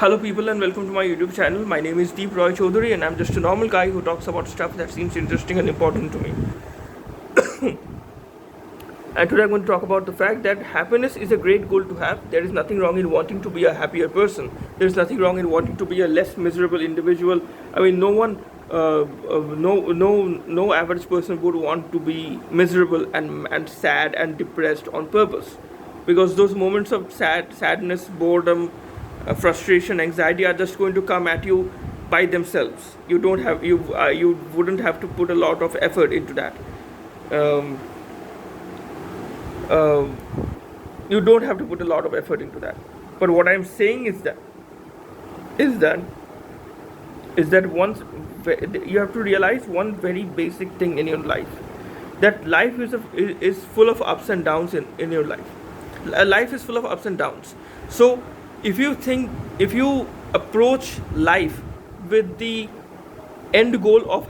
Hello, people, and welcome to my YouTube channel. My name is Deep Roy Chaudhary, and I'm just a normal guy who talks about stuff that seems interesting and important to me. And today I'm going to talk about the fact that happiness is a great goal to have. There is nothing wrong in wanting to be a happier person. There is nothing wrong in wanting to be a less miserable individual. I mean, no average person would want to be miserable and sad and depressed on purpose, because those moments of sadness, boredom, frustration, anxiety are just going to come at you by themselves. You wouldn't have to put a lot of effort into that. Um, uh, you don't have to put a lot of effort into that. But what I'm saying is that is that once you have to realize one very basic thing in your life, that life is full of ups and downs in your life. Life is full of ups and downs. So if you approach life with the end goal of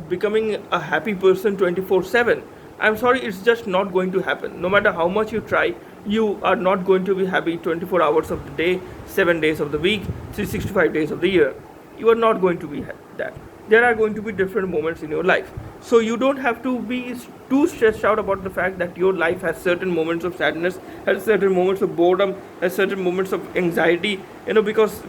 becoming a happy person 24/7, I'm sorry, it's just not going to happen. No matter how much you try, you are not going to be happy 24 hours of the day, 7 days of the week, 365 days of the year. You are not going to be that. There are going to be different moments in your life. So you don't have to be too stressed out about the fact that your life has certain moments of sadness, has certain moments of boredom, has certain moments of anxiety, because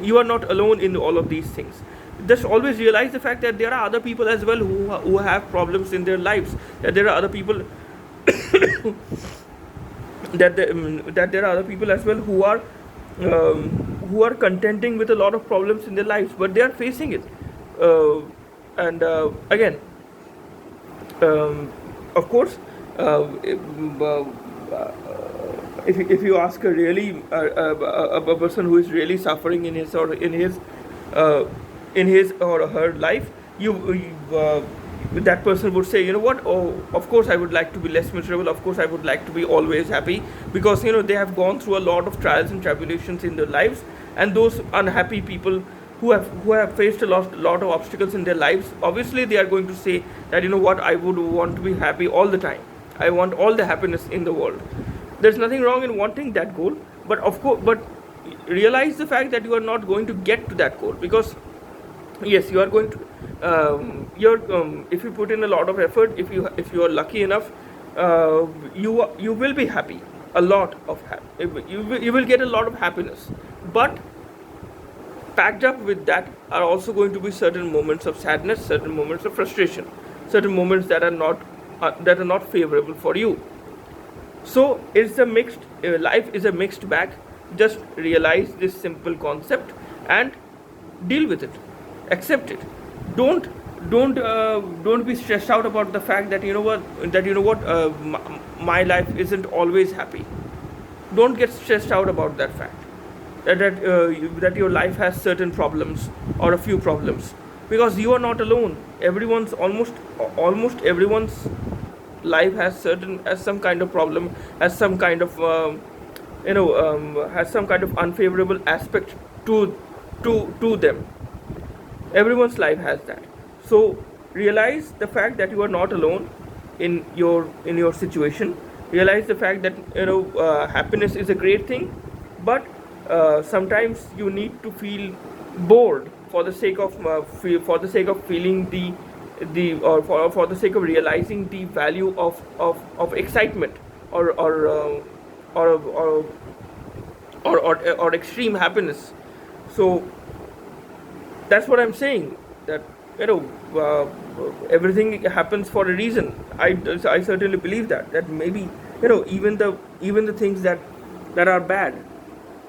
you are not alone in all of these things. Just always realize the fact that there are other people as well who have problems in their lives, that there are other people that there are other people as well who are contending with a lot of problems in their lives, but they are facing it. And again, of course, if you ask a person who is really suffering uh, in his or her life, that person would say, what? Oh, of course I would like to be less miserable. Of course I would like to be always happy, because they have gone through a lot of trials and tribulations in their lives, and those unhappy people who have faced a lot of obstacles in their lives, obviously they are going to say that, what, I would want to be happy all the time. I want all the happiness in the world. There's nothing wrong in wanting that goal, but realize the fact that you are not going to get to that goal, because yes, you are going to if you put in a lot of effort, if you are lucky enough, you will be happy, a lot of you will get a lot of happiness. But packed up with that are also going to be certain moments of sadness, certain moments of frustration, certain moments that are not favorable for you. So it's a mixed life is a mixed bag. Just realize this simple concept and deal with it, accept it. Don't be stressed out about the fact that my life isn't always happy. Don't get stressed out about that fact, that your life has certain problems or a few problems, because you are not alone. Almost everyone's life has some kind of problem, has some kind of has some kind of unfavorable aspect to them. Everyone's life has that. So realize the fact that you are not alone in your situation. Realize the fact that happiness is a great thing, but sometimes you need to feel bored for the sake of feeling for the sake of realizing the value of excitement, or or extreme happiness. So that's what I'm saying, that everything happens for a reason. I certainly believe that maybe even the things that are bad,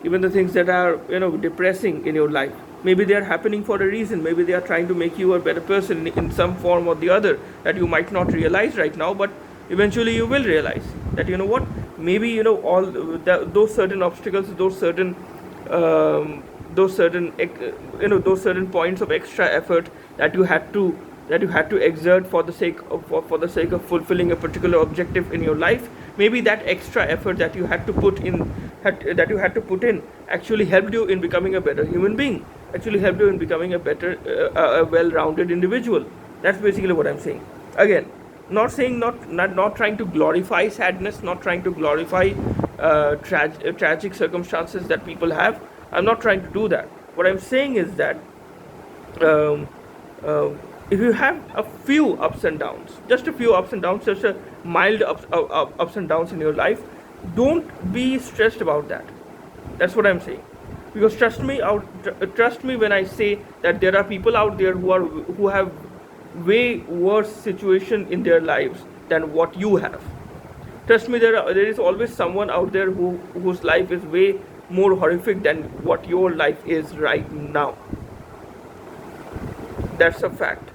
even the things that are depressing in your life, maybe they are happening for a reason. Maybe they are trying to make you a better person in some form or the other that you might not realize right now, but eventually you will realize that what, maybe all those certain obstacles, those certain points of extra effort that you had to exert for the sake of fulfilling a particular objective in your life, maybe that extra effort that you had to put in actually helped you in becoming a better human being, actually helped you in becoming a better a well-rounded individual. That's basically what I'm saying. Again, not saying not trying to glorify sadness, not trying to glorify tragic circumstances that people have, I'm not trying to do that. What I'm saying is that um, uh, if you have a few ups and downs, just a few ups and downs, just a mild ups and downs in your life, don't be stressed about that. That's what I'm saying. Because trust me when I say that there are people out there who have way worse situation in their lives than what you have. Trust me, there is always someone out there whose life is way more horrific than what your life is right now. That's a fact.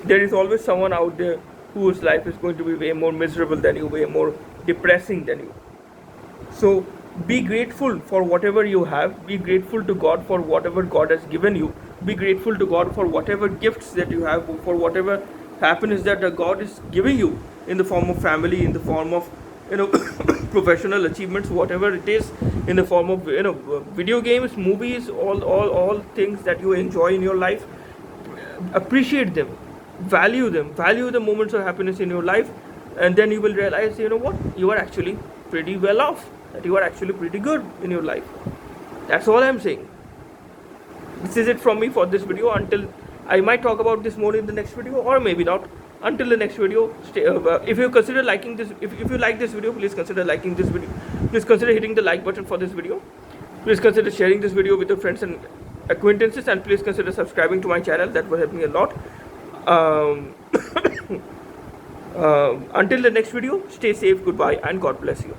There is always someone out there whose life is going to be way more miserable than you, way more depressing than you. So be grateful for whatever you have. Be grateful to God for whatever God has given you. Be grateful to God for whatever gifts that you have, for whatever happiness that God is giving you in the form of family, in the form of professional achievements, whatever it is, in the form of video games, movies, all things that you enjoy in your life. Appreciate them, value the moments of happiness in your life, and then you will realize, you know what, you are actually pretty well off, that you are actually pretty good in your life. That's all I'm saying. This is it from me for this video. Until I might talk about this more in the next video, or maybe not. Until the next video, if you consider liking this, if you like this video, please consider liking this video. Please consider hitting the like button for this video. Please consider sharing this video with your friends and acquaintances, and please consider subscribing to my channel. That will help me a lot. Until the next video, stay safe, goodbye, and God bless you.